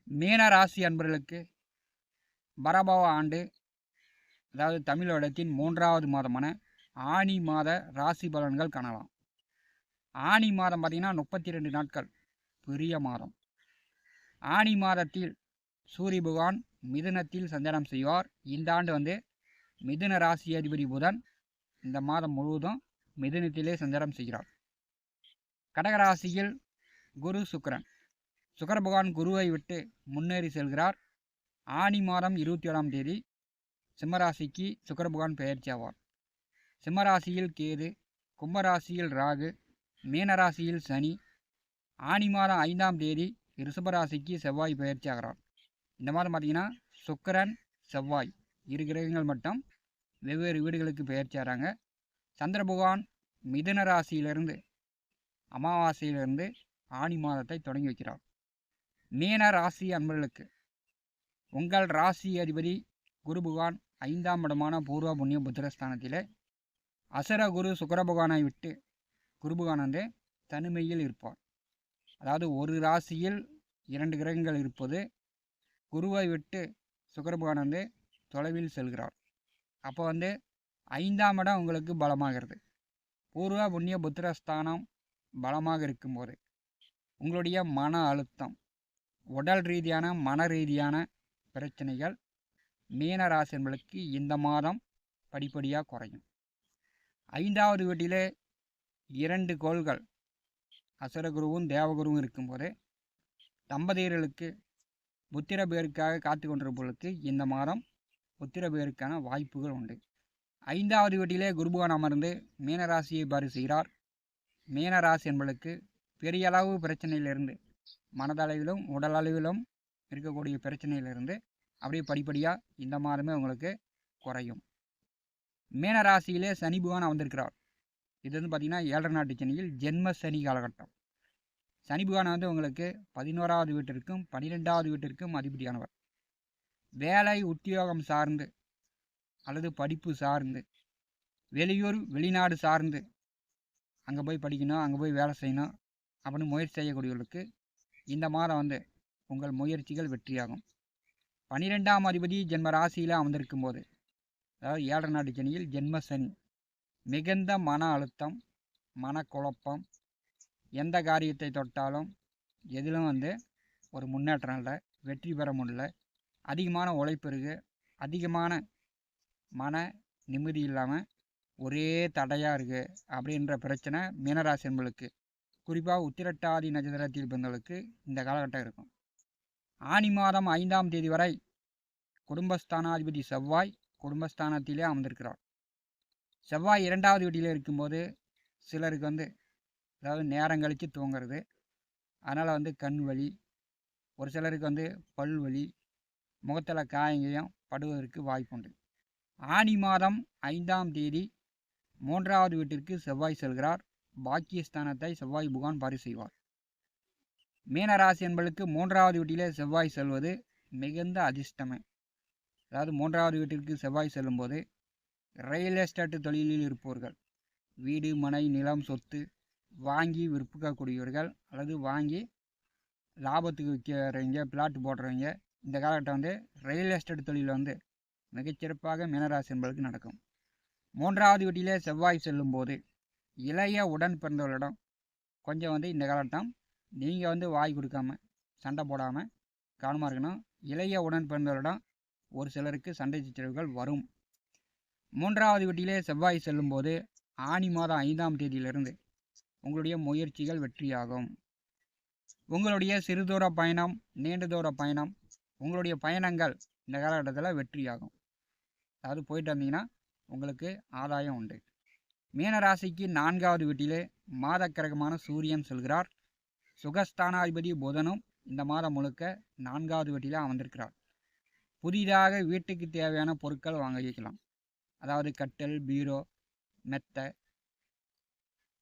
மீன ராசி அன்பர்களுக்கு பரபவ ஆண்டு, அதாவது தமிழ் வருடத்தின் 3வது மாதமான ஆனி மாத ராசி பலன்கள் காணலாம். ஆனி மாதம் பார்த்தீங்கன்னா 32 நாட்கள் பெரிய மாதம். ஆனி மாதத்தில் சூரிய பகவான் மிதுனத்தில் சஞ்சாரம் செய்வார். இந்த ஆண்டு மிதுன ராசி அதிபதி புதன் இந்த மாதம் முழுவதும் மிதுனத்திலே சஞ்சாரம் செய்கிறார். கடகராசியில் குரு சுக்கிரன், சுக்கிர பகவான் குருவை விட்டு முன்னேறி செல்கிறார். ஆனி மாதம் 27ஆம் தேதி சிம்மராசிக்கு சுக்கிர பகவான் பெயர்ச்சி ஆவார். சிம்மராசியில் கேது, கும்பராசியில் ராகு, மீனராசியில் சனி. ஆனி மாதம் 5ஆம் தேதி ரிஷபராசிக்கு செவ்வாய் பெயர்ச்சி ஆகிறார். இந்த மாதம் பார்த்தீங்கன்னா சுக்கிரன் செவ்வாய் இரு கிரகங்கள் மட்டும் வெவ்வேறு வீடுகளுக்கு பெயர்ச்சி ஆகிறாங்க. சந்திர பகவான் மிதுன ராசியிலிருந்து அமாவாசையிலிருந்து ஆனி மாதத்தை தொடங்கி வைக்கிறார். மீன ராசி அன்பர்களுக்கு உங்கள் ராசி அதிபதி குரு பகவான் 5ஆம் இடமான பூர்வ புண்ணிய புத்திரஸ்தானத்திலே அசுர குரு சுக்கிர பகவானை விட்டு குரு பகவான் தனிமையில் இருப்பார். அதாவது ஒரு ராசியில் 2 கிரகங்கள் இருப்பது, குருவை விட்டு சுக்கிர பகவான் தொலைவில் செல்கிறார். அப்போ 5ஆம் இடம் உங்களுக்கு பலமாகிறது. பூர்வ புண்ணிய புத்திரஸ்தானம் பலமாக இருக்கும்போது உங்களுடைய மன அழுத்தம், உடல் ரீதியான மன ரீதியான பிரச்சனைகள் மீன ராசி என்பதற்கு இந்த மாதம் படிப்படியாக குறையும். 5வது வீட்டிலே 2 கோள்கள் அசுரகுருவும் தேவகுருவும் இருக்கும்போது தம்பதியர்களுக்கு புத்திர பேருக்காக காத்து கொண்டிருப்பவர்களுக்கு இந்த மாதம் புத்திர பேருக்கான வாய்ப்புகள் உண்டு. 5வது வீட்டிலே குருபகவான் அமர்ந்து மீனராசியை பாரி செய்கிறார். மீனராசி என்பதற்கு பெரிய அளவு பிரச்சனையிலிருந்து, மனதளவிலும் உடலளவிலும் இருக்கக்கூடிய பிரச்சனையிலிருந்து அப்படியே படிப்படியாக இந்த மாதமே உங்களுக்கு குறையும். மீனராசியிலே சனி பகவான் வந்திருக்கிறார். இது பார்த்திங்கன்னா 7 நாட்டு சனியில் ஜென்ம சனி காலகட்டம். சனி பகவான் உங்களுக்கு 11வது வீட்டிற்கும் 12வது வீட்டிற்கும் அதிபதியானவர். வேலை உத்தியோகம் சார்ந்து அல்லது படிப்பு சார்ந்து, வெளியூர் வெளிநாடு சார்ந்து அங்கே போய் படிக்கணும், அங்கே போய் வேலை செய்யணும் அப்படின்னு முயற்சி செய்யக்கூடியவர்களுக்கு இந்த மாதம் உங்கள் முயற்சிகள் வெற்றியாகும். 12ஆம் அதிபதி ஜென்ம ராசியில் அமர்ந்திருக்கும் போது, அதாவது 7 நாட்டு சனியில் ஜென்ம சனி, மிகுந்த மன அழுத்தம், மனக்குழப்பம், எந்த காரியத்தை தொட்டாலும் எதிலும் ஒரு முன்னேற்றம் இல்லை, வெற்றி பெற முடியல, அதிகமான உழைப்பு இருக்குது, அதிகமான மன நிம்மதி இல்லாமல் ஒரே தடையாக இருக்குது அப்படின்ற பிரச்சனை மீனராசி என்பவர்களுக்கு, குறிப்பாக உத்திரட்டாதி நட்சத்திரத்தில் பிறந்தவர்களுக்கு இந்த காலகட்டம் இருக்கும். ஆனி மாதம் 5ஆம் தேதி வரை குடும்பஸ்தானாதிபதி செவ்வாய் குடும்பஸ்தானத்திலே அமர்ந்திருக்கிறார். செவ்வாய் 2வது வீட்டிலே இருக்கும்போது சிலருக்கு அதாவது நேரம் கழித்து தூங்குறது, அதனால் கண் வலி, ஒரு சிலருக்கு பல் வலி, முகத்தில் காயங்கயம் படுவதற்கு வாய்ப்புண்டு. ஆனி மாதம் 5ஆம் தேதி 3வது வீட்டிற்கு செவ்வாய் செல்கிறார். பாக்கியஸ்தானத்தை செவ்வாய் பகவான் பாரி செய்வார். மீனராசி என்பதற்கு 3வது வீட்டிலே செவ்வாய் செல்வது மிகுந்த அதிர்ஷ்டமே. அதாவது 3வது வீட்டிற்கு செவ்வாய் செல்லும்போது ரியல் எஸ்டேட் தொழிலில் இருப்பவர்கள், வீடு மனை நிலம் சொத்து வாங்கி விற்கக்கூடியவர்கள் அல்லது வாங்கி லாபத்துக்கு விற்கிறவங்க, பிளாட் போடுறவங்க, இந்த காலகட்டம் ரியல் எஸ்டேட் தொழில் மிகச்சிறப்பாக மீனராசி என்பதற்கு நடக்கும். 3வது வீட்டிலே செவ்வாய் செல்லும்போது இளைய உடன் பிறந்தவர்களிடம் கொஞ்சம் இந்த காலகட்டம் நீங்கள் வாய் கொடுக்காம சண்டை போடாமல் கவனமாக இருக்கணும். இளைய உடன் பிறந்தவர்களிடம் ஒரு சிலருக்கு சண்டை சச்சரவுகள் வரும். 3வது வீட்டிலே செவ்வாய் செல்லும்போது ஆனி மாதம் 5ஆம் தேதியிலிருந்து உங்களுடைய முயற்சிகள் வெற்றியாகும். உங்களுடைய சிறுதூர பயணம், நீண்ட தூர பயணம், உங்களுடைய பயணங்கள் இந்த காலகட்டத்தில் வெற்றியாகும். அதாவது போயிட்டு வந்தீங்கன்னா உங்களுக்கு ஆதாயம் உண்டு. மீனராசிக்கு 4வது வீட்டிலே மாத கிரகமான சூரியன் செல்கிறார். சுகஸ்தானாதிபதி புதனும் இந்த மாதம் முழுக்க 4வது வீட்டிலே அமர்ந்திருக்கிறார். புதிதாக வீட்டுக்கு தேவையான பொருட்கள் வாங்க வைக்கலாம். அதாவது கட்டில், பீரோ, மெத்தை,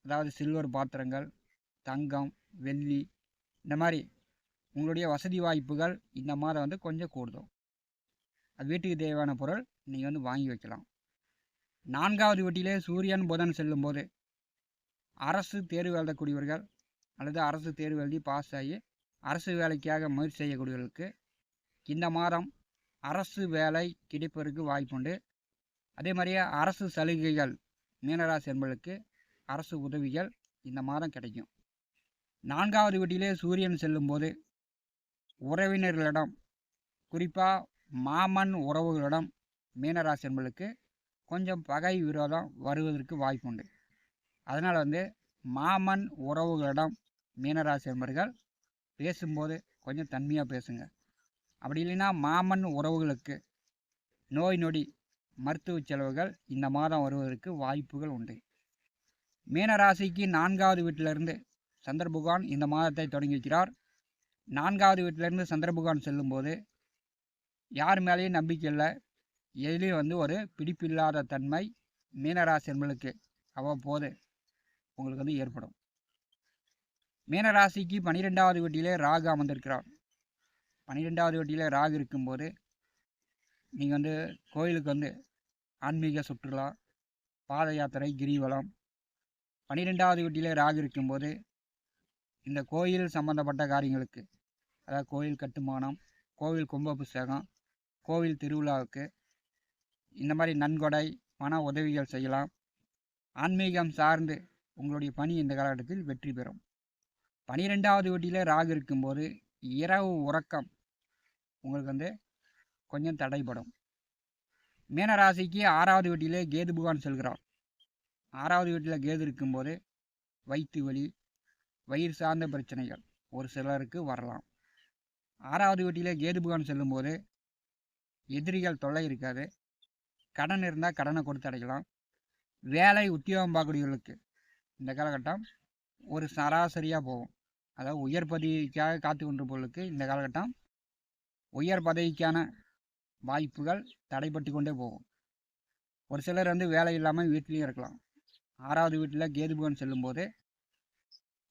அதாவது சில்வர் பாத்திரங்கள், தங்கம், வெள்ளி, இந்த மாதிரி உங்களுடைய வசதி வாய்ப்புகள் இந்த மாதம் கொஞ்சம் கூடுதல். அது வீட்டுக்கு தேவையான பொருள் நீங்கள் வாங்கி வைக்கலாம். 4வது வீட்டிலே சூரியன் புதன் செல்லும்போது அரசு தேர்வு எழுதக்கூடியவர்கள் அல்லது அரசு தேர்வு எழுதி பாஸ் ஆகி அரசு வேலைக்காக முயற்சி செய்யக்கூடியவர்களுக்கு இந்த மாதம் அரசு வேலை கிடைப்பதற்கு வாய்ப்புண்டு. அதே மாதிரியே அரசு சலுகைகள் மீனராசி என்பவர்களுக்கு அரசு உதவிகள் இந்த மாதம் கிடைக்கும். 4வது வீட்டிலே சூரியன் செல்லும்போது உறவினர்களிடம், குறிப்பாக மாமன் உறவுகளிடம் மீனராசி என்பவர்களுக்கு கொஞ்சம் பகை விரோதம் வருவதற்கு வாய்ப்புண்டு. அதனால் மாமன் உறவுகளிடம் மீனராசி என்பவர்கள் பேசும்போது கொஞ்சம் தன்மையாக பேசுங்க. அப்படி இல்லைன்னா மாமன் உறவுகளுக்கு நோய் நொடி மருத்துவ செலவுகள் இந்த மாதம் வருவதற்கு வாய்ப்புகள் உண்டு. மீனராசிக்கு 4வது வீட்டிலிருந்து சந்திர பகவான் இந்த மாதத்தை தொடங்கி வைக்கிறார். 4வது வீட்டிலிருந்து சந்திர பகவான் செல்லும்போது யார் மேலேயும் நம்பிக்கை இல்லை, எதுலேயும் ஒரு பிடிப்பில்லாத தன்மை மீனராசி என்பவர்களுக்கு அவ்வப்போது உங்களுக்கு ஏற்படும். மீனராசிக்கு 12வது வீட்டிலே ராகு அமர்ந்திருக்கிறார். 12வது வீட்டிலே ராகு இருக்கும்போது நீங்கள் கோயிலுக்கு ஆன்மீக சுற்றுலா, பாத யாத்திரை, கிரிவலம். 12வது வீட்டிலே ராகு இருக்கும்போது இந்த கோயில் சம்பந்தப்பட்ட காரியங்களுக்கு, அதாவது கோயில் கட்டுமானம், கோவில் கும்பாபிஷேகம், கோவில் திருவிழாவுக்கு இந்த மாதிரி நன்கொடை மன உதவிகள் செய்யலாம். ஆன்மீகம் சார்ந்து உங்களுடைய பணி இந்த காலகட்டத்தில் வெற்றி பெறும். 12வது வீட்டிலே ராகு இருக்கும்போது இரவு உறக்கம் உங்களுக்கு கொஞ்சம் தடைப்படும். மீனராசிக்கு 6வது வீட்டிலே கேது பகவான் செல்கிறார். 6வது வீட்டில் கேது இருக்கும்போது வயிற்று வலி, வயிறு சார்ந்த பிரச்சனைகள் ஒரு சிலருக்கு வரலாம். 6வது வீட்டிலே கேது பகவான் செல்லும்போது எதிரிகள் தொல்லை இருக்காது. கடன் இருந்தால் கடனை கொடுத்து அடைக்கலாம். வேலை உத்தியோகம் பார்க்கக்கூடியவர்களுக்கு இந்த காலகட்டம் ஒரு சராசரியாக போகும். அதாவது உயர் பதவிக்காக காத்து கொண்டிருப்பவர்களுக்கு இந்த காலகட்டம் உயர் பதவிக்கான வாய்ப்புகள் தடைப்பட்டு கொண்டே போகும். ஒரு சிலர் வேலை இல்லாமல் வீட்டிலையும் இருக்கலாம். 6வது வீட்டில் கேது பகவான் செல்லும்போது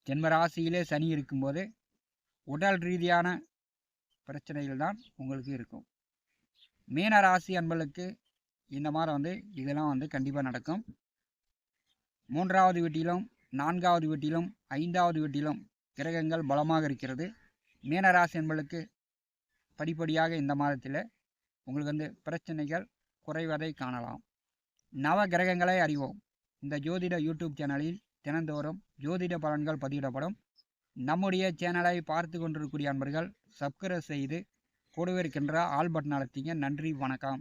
ஜென்ம ராசியிலே சனி இருக்கும்போது உடல் ரீதியான பிரச்சனைகள் தான் உங்களுக்கு இருக்கும். மீன ராசி அன்பர்களுக்கு இந்த மாதம் இதெல்லாம் கண்டிப்பாக நடக்கும். 3வது வீட்டிலும் 4வது வீட்டிலும் 5வது வீட்டிலும் கிரகங்கள் பலமாக இருக்கிறது. மீனராசி என்பவர்களுக்கு படிப்படியாக இந்த மாதத்தில் உங்களுக்கு பிரச்சனைகள் குறைவதை காணலாம். நவ கிரகங்களை அறிவோம். இந்த ஜோதிட யூடியூப் சேனலில் தினந்தோறும் ஜோதிட பலன்கள் பதிவிடப்படும். நம்முடைய சேனலை பார்த்து கொண்டிருக்கக்கூடிய அன்பர்கள் சப்ஸ்கிரைப் செய்து கூடவே இருக்கின்ற ஆல் பட்டன் அழுத்திங்க. நன்றி, வணக்கம்.